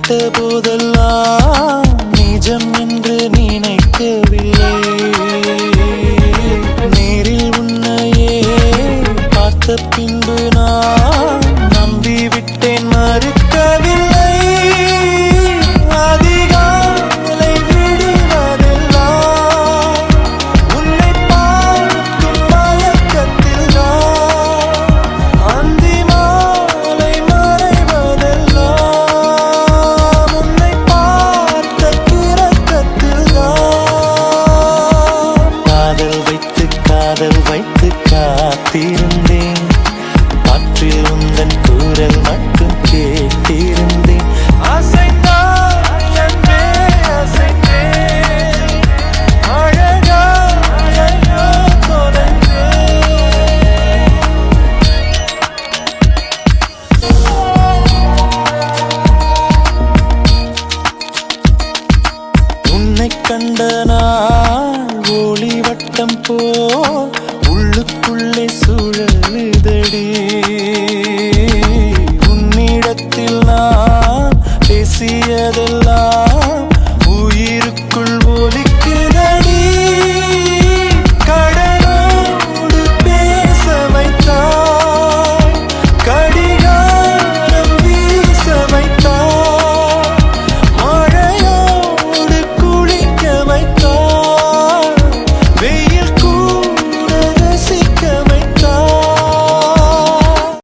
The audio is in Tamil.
கேட்ட போதெல்லாம் நிஜம் என்று நினைக்கவில்லை. நேரில் உன்னையே பார்த்த பின்பு நான் நம்பிவிட்டேன், மறுக்கவில்லை. அதிகாலை விடுவதெல்லாம் உன்னை பார்க்கும் மயக்கத்தில் தான், அந்தி மாலை மறைவதெல்லாம் உன்னை பார்த்த கிறக்கத்தில் தான். காதல் வைத்து காத்திருந்தேன், காற்றில் உந்தன் குரல் மட்டும் கேட்டிருந்தேன். அசைந்தாய் என்றே அசைந்தேன், அழகாயோ தொலைந்தேன். உன்னை கண்ட நான்